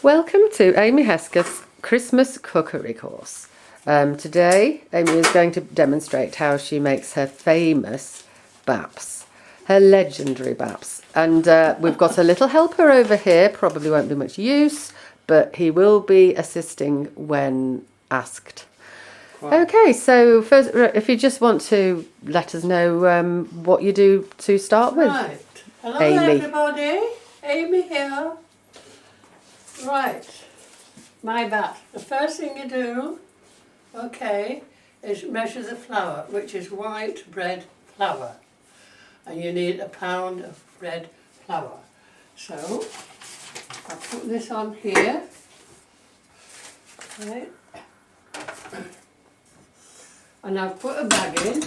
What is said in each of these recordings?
Welcome to Amy Hesketh's Christmas cookery course. Today Amy is going to demonstrate how she makes her famous baps, her legendary baps. And we've got a little helper over here, probably won't be much use, but he will be assisting when asked. Wow. Okay, so first, if you just want to let us know what you do to start with. Right. Hello Amy. Everybody, Amy here. Right, my bat. The first thing you do, okay, is measure the flour, which is white bread flour. And you need a pound of bread flour. So, I put this on here. Right. And I've put a bag in,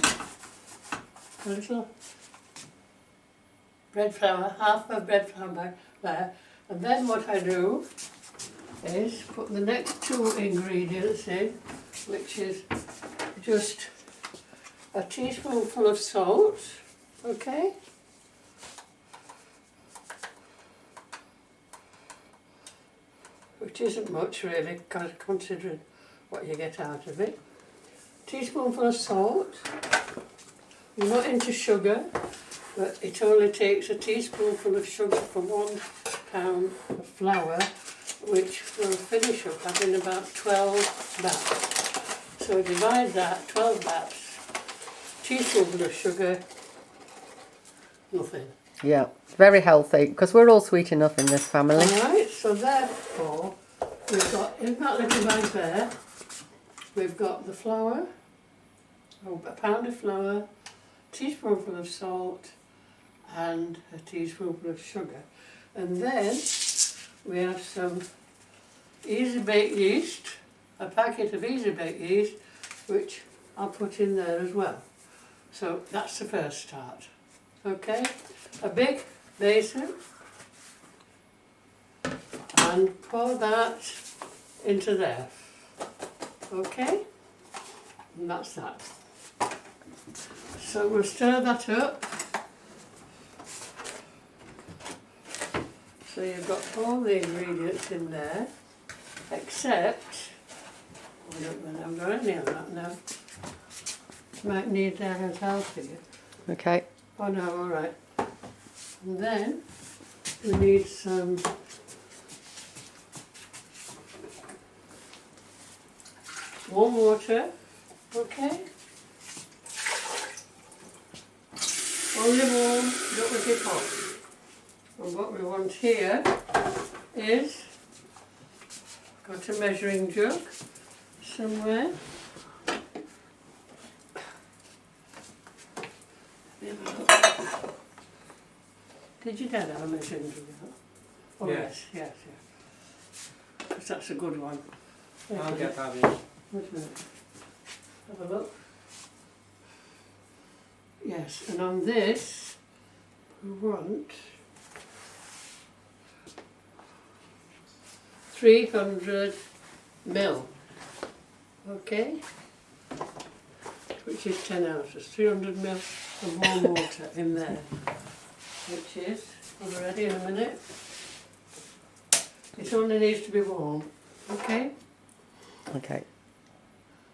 a little bread flour, half a bread flour bag there. And then what I do is put the next two ingredients in, which is just a teaspoonful of salt, okay? Which isn't much really, considering what you get out of it. Teaspoonful of salt. I'm not into sugar, but it only takes a teaspoonful of sugar for 1 pound of flour, which will finish up having about 12 baps. So divide that, 12 baps, teaspoonful of sugar, nothing. Yeah, very healthy, because we're all sweet enough in this family. Alright, so therefore, we've got, in that little bag there, we've got the flour, a pound of flour, teaspoonful of salt, and a teaspoonful of sugar. And then we have some easy bake yeast, a packet of easy bake yeast, which I'll put in there as well. So that's the first start. Okay, a big basin, and pour that into there. Okay, and that's that. So we'll stir that up. So you've got all the ingredients in there, except, I don't know, I've got any on that now. Might need Darren's help here. Okay. Oh no, alright. And then we need some warm water, okay? Only warm, don't make it hot. And what we want here is, got a measuring jug somewhere. Did your dad have a measuring jug? Oh yes, yes, yes. Because that's a good one. I'll get that in. Wait a minute. Have a look. Yes, and on this we want 300 mil, okay, which is 10 ounces, 300 mil of warm water in there, which is, I'll be ready in a minute. It only needs to be warm, okay? Okay.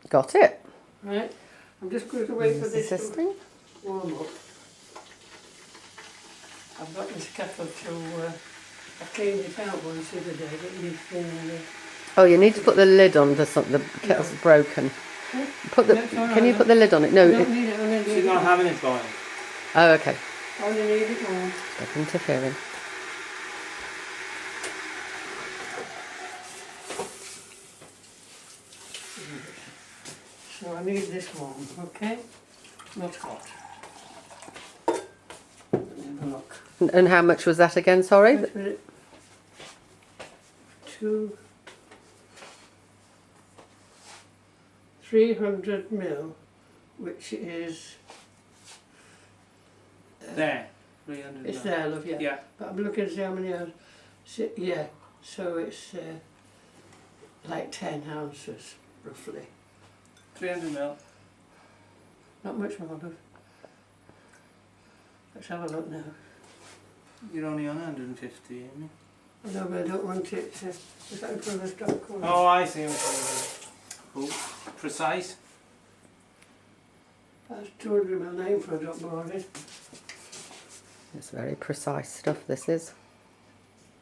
Got it. Right, I'm just going to wait for this Assisting. to warm up. I've got this kettle to, I cleaned it out once the other day, but it needs cleaning. Oh, you need to put the lid on the kettle's broken. Put the. Can you put the lid on it? No. I don't need it, I only need She's it. not having it going. Oh, okay. I only need it warm. Stop interfering. So I need this warm, okay? Not hot. Let me have a look. And how much was that again? Sorry. Wait a minute. 300 mil, which is There. 300 it's mil. there, love, yeah. Yeah. But I'm looking to see how many ounces. Yeah, so it's like 10 ounces, roughly. 300 mil. Not much more, love. Let's have a look now. You're only on 150, Amy. I know, but I don't want it to, if I put a stop colour. Oh, I see what you're doing. Oh, precise. That's 200 ml name for a dot board. It's very precise stuff, this is.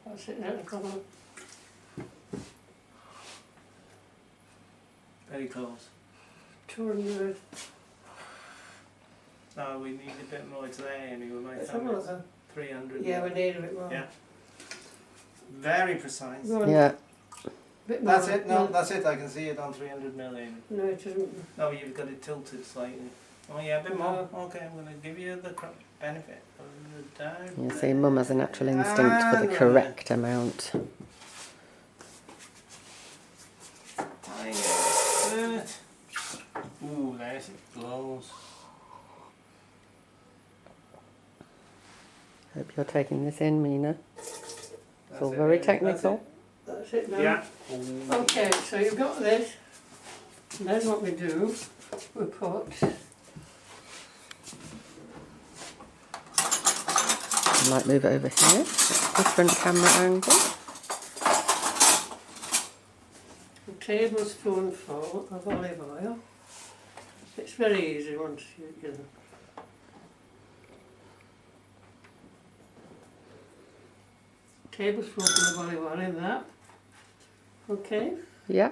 That's it, that's the colour. Very close. 200. No, we need a bit more today, and we might Let's have have a look then. 300. Yeah, we need a bit more. Yeah. Very precise. Go on. Yeah. Bit more. That's it. No, that's it. I can see it on 300 ml. No, it isn't. No, you've got it tilted slightly. Oh yeah, a bit more. Okay, I'm going to give you the benefit of the doubt. You see, Mum has a natural instinct for the correct amount. Tiny bit. Ooh, there's it glows. Hope you're taking this in, Mina. That's It's all it, very really. technical. That's it now. Yeah. Okay, so you've got this. And then what we do, we put I might move it over here. Different camera angle. a tablespoonful of olive oil. It's very easy once you get it. Tablespoonful of olive oil in that. Okay. Yeah.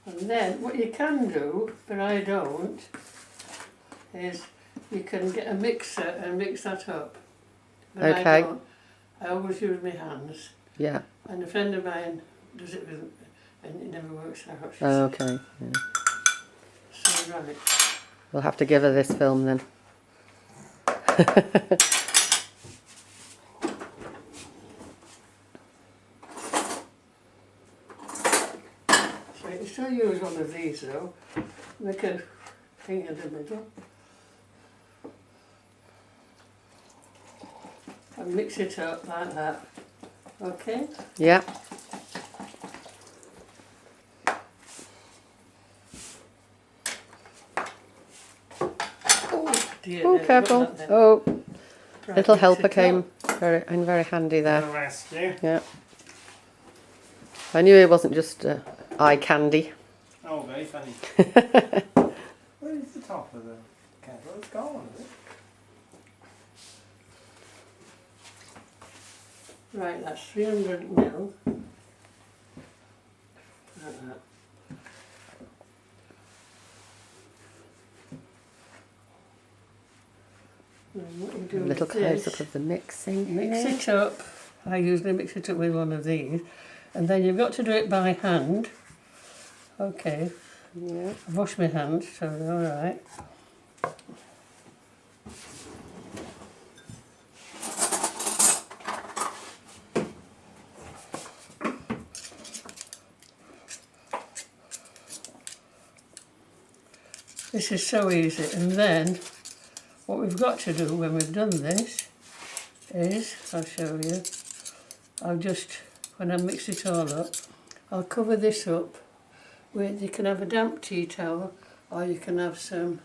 And then what you can do, but I don't, is you can get a mixer and mix that up. But I Okay. don't. I always use my hands. Yeah. And a friend of mine does it with, and it never works out. Oh, okay. Yeah. So right. We'll have to give her this film then. So you can still use one of these though. Make a thing in the middle. And mix it up like that. Okay? Yeah. Oh dear. Oh, no, not careful. that then. Oh, Right, little mix helper it came up. very handy there. The rescue. Yeah. I knew it wasn't just eye candy. Oh, very funny. Where is the top of the kettle? It's gone, is it? Right, that's 300 ml. Like that. And what you do A little with this, close up of the mixing. mix here. it up. I usually mix it up with one of these. And then you've got to do it by hand. Okay, Yeah. I've washed my hands, so they're alright. This is so easy. And then what we've got to do when we've done this is, I'll show you, I'll just, when I mix it all up, I'll cover this up with, you can have a damp tea towel or you can have some,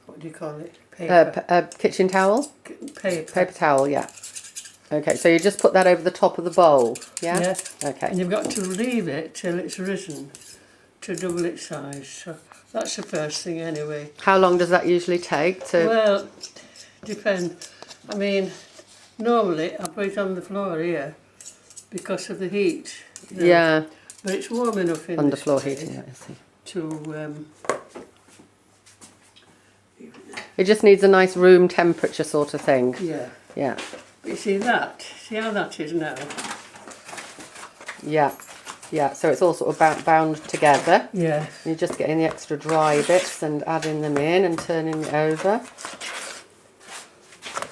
what do you call it? Paper. Kitchen towel? Paper. Paper towel, yeah. Okay, so you just put that over the top of the bowl, yeah? Yeah. Okay. And you've got to leave it till it's risen to double its size. So that's the first thing anyway. How long does that usually take to... Well, depends. I mean, normally I put it on the floor here because of the heat. You know. Yeah, But it's warm enough in this underfloor place heating, I see. to It just needs a nice room temperature sort of thing. yeah. Yeah, But you see that? See how that is now? yeah, yeah. So it's all sort of bound together. Yeah. You're just getting the extra dry bits and adding them in and turning it over.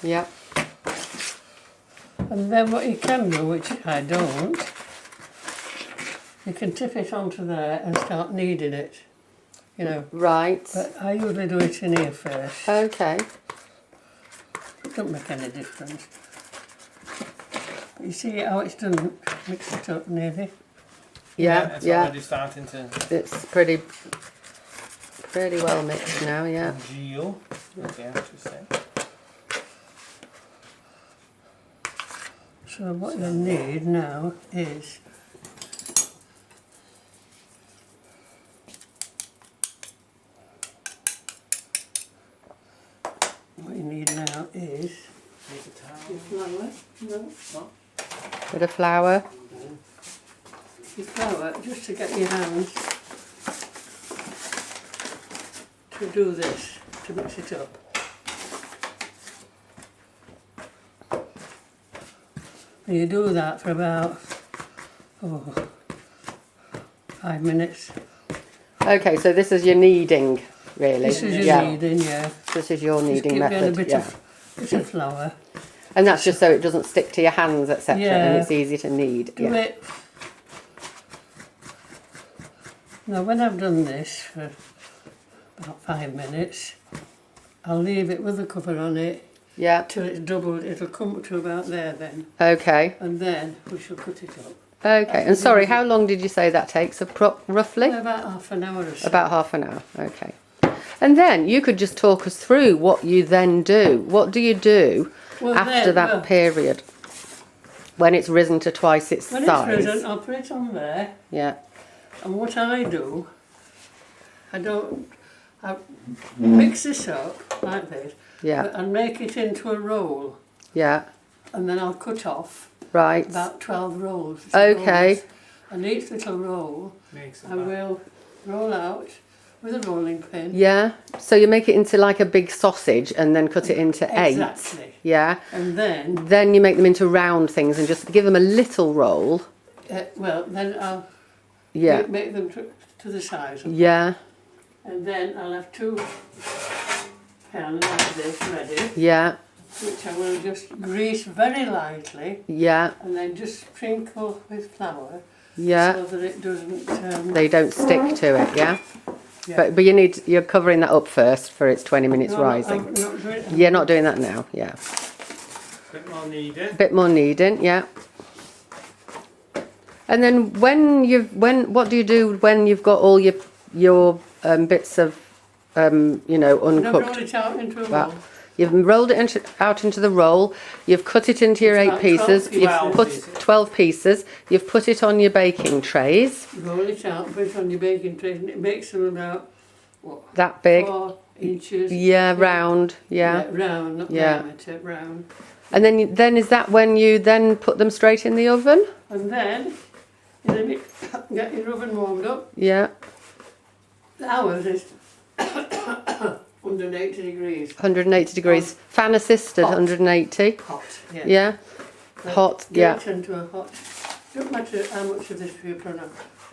Yeah. And then what you can do, which I don't, you can tip it onto there and start kneading it. You know. Right. But I usually do it in here first. Okay. It don't make any difference. But you see how it's done? Mix it up nearly. Yeah, It's yeah. already starting to It's pretty well mixed now, yeah. gel. Okay, interesting. So So what you need now is Need a towel. your flour. No, Bit of flour. your flour, just to get your hands to do this, to mix it up. And you do that for about 5 minutes. Okay, so this is your kneading, really. This is your yeah. kneading, yeah. This is your Just kneading give it a method. bit, Yeah. bit of flour. And that's just so it doesn't stick to your hands, etc. And Yeah. it's easy to knead. Do Yeah. it. Now when I've done this for about 5 minutes, I'll leave it with the cover on it Yeah. till it's doubled. It'll come up to about there then, Okay. and then we shall cut it up. Okay. And sorry, how long did you say that takes? Roughly? About half an hour or so. About half an hour. Okay. And then you could just talk us through what you then do. What do you do Well, after then, that well, period? When it's risen to twice its when size. it's risen, I'll put it on there, Yeah. and what I do, I mix this up like this, Yeah. and make it into a roll, Yeah. and then I'll cut off Right. about 12 rolls. Okay. Rolls. And each little roll Makes I will roll out with a rolling pin. Yeah. So you make it into like a big sausage and then cut it into 8. Exactly. Yeah. And then, Then you make them into round things and just give them a little roll. then I'll Yeah. make them to the size. Yeah. And then I'll have 2 pans like this ready, Yeah. which I will just grease very lightly Yeah. and then just sprinkle with flour Yeah. so that it doesn't... They don't stick to it, yeah? yeah. But you're covering that up first for its 20 minutes No, rising. I'm not doing it. Yeah, not doing that now, yeah. Bit more needed. Bit more kneading, yeah. And then what do you do when you've got all your bits of And I've rolled uncooked? it out into a Well, roll. you've rolled it out into the roll. You've cut it into your It's 8 about 12 pieces. pieces. You've put 12 pieces. You've put it on your baking trays. Roll it out, put it on your baking tray, and it makes them about, what, That big. 4 inches. Yeah, round. Yeah. Round, not Yeah. diameter, round. And then is that when you then put them straight in the oven? And then, in a bit, get your oven warmed up. Yeah. Ours is 180 degrees. 180 degrees. Fan assisted, Hot. 180. Hot, yeah. Yeah. Then Hot, get yeah. it into a hot, don't matter how much of this you put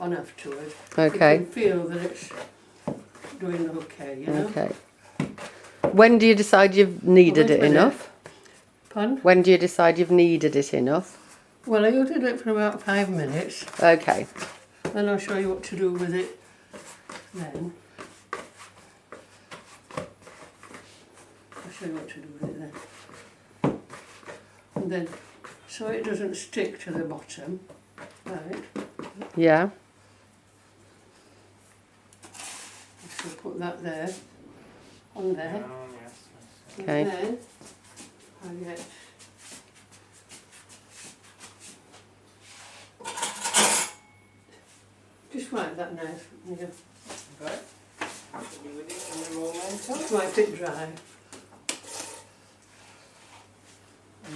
on afterwards. Okay. You can feel that it's doing okay, you know. Okay. When do you decide you've kneaded Wait a it minute. enough? Pardon? When do you decide you've kneaded it enough? Well, I usually do it for about 5 minutes. Okay. Then I'll show you what to do with it then. I'll show you what to do with it then. And then, so it doesn't stick to the bottom, right? Yeah. So put that there, on there. Oh, yes. Okay. And then I get just wipe that knife. Yeah. Okay. Should be with it in the roll later. Just wipe it dry. I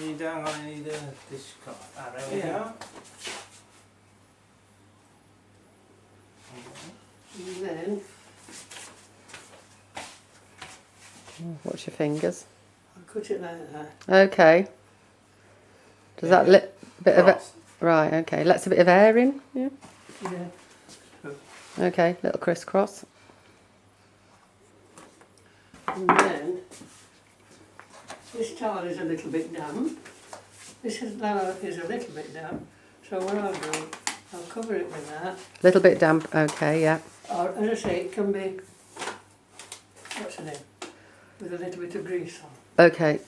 need a dish cloth. There we Yeah. go. And then Watch your fingers. I'll cut it like that. Okay. Does that let bit of it? Cross. Right. Okay. Let's a bit of air in. Yeah. Yeah. Okay. Little crisscross. And then this towel is a little bit damp. This is now is a little bit damp. So what I'll do, I'll cover it with that. Little bit damp. Okay. Yeah. Or as I say, it can be, what's the name? With a little bit of grease on. Okay.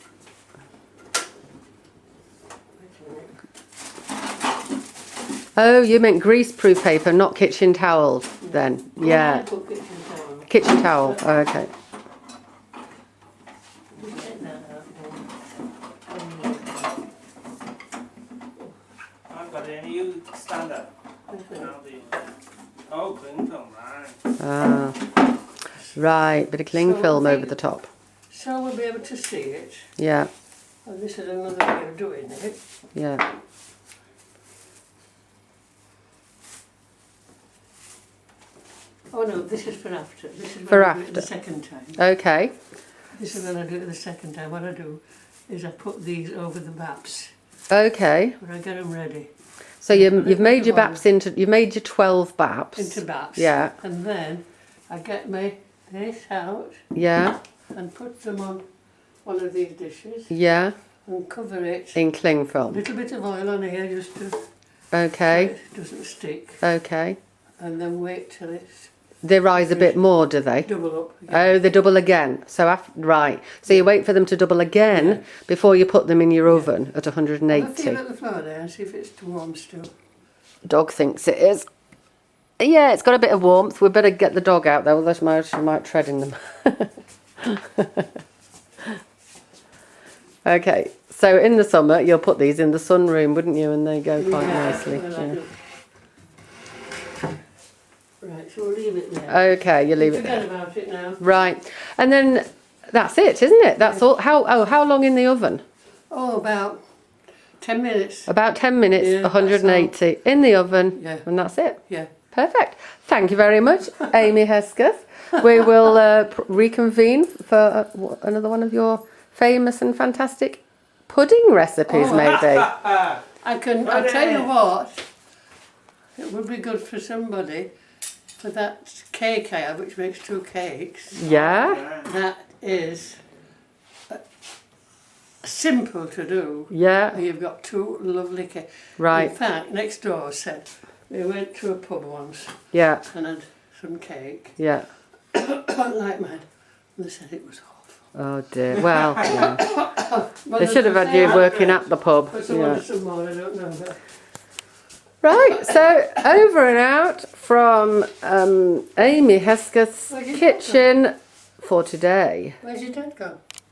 Oh, you meant greaseproof paper, not kitchen towel then. Yeah. I put kitchen towel. Kitchen towel. Oh, okay. Get that out then you stand up. And I'll do that. Oh, cling film, right. Ah, right. Bit of cling So film I over think- the top. So we'll be able to see it. Yeah, And this is another way of doing it. yeah. Oh no, this is for after. This is For when I do it after. the second time. Okay. This is when I do it the second time. What I do is I put these over the baps. Okay. When I get them ready. So you've made your Little baps into, you've made your 12 baps. Into baps. Yeah, And then I get this out yeah, and put them on one of these dishes yeah. and cover it. In cling A film. little bit of oil on here just to Okay, it doesn't stick. okay. And then wait till it's They rise a bit more, do they? double up again. Oh, they double again. So after, right. So you wait for them to double again before you put them in your oven at Have a feel 180. at the flour there and see if it's too warm still. Dog thinks it is. Yeah, it's got a bit of warmth. We better get the dog out though, otherwise she might tread in them. Okay. So in the summer you'll put these in the sunroom, wouldn't you? And they go quite nicely. well, I Yeah. do. Right, so we'll leave it there. Okay, you leave it Forget there. about it now. Right. And then that's it, isn't it? That's all. How long in the oven? Oh, about 10 minutes. About 10 minutes, Yeah, 180 in the oven, Yeah. and that's it. Yeah. Perfect. Thank you very much, Amy Hesketh. We will reconvene for another one of your famous and fantastic pudding recipes, Oh. maybe. I'll tell you what, it would be good for somebody, for that cake I have, which makes 2 cakes. Yeah, That is simple to do. yeah, You've got 2 lovely cakes. In right, fact, next door said, we went to a pub once yeah, and had some cake, yeah. like mine, and they said it was awful. Oh dear. Well, yeah. Well, They should have had you working at the pub. But someone Yeah. some more, I don't know. But Right, so over and out from Amy Hesketh's Where's your kitchen for today. where's your dad gone?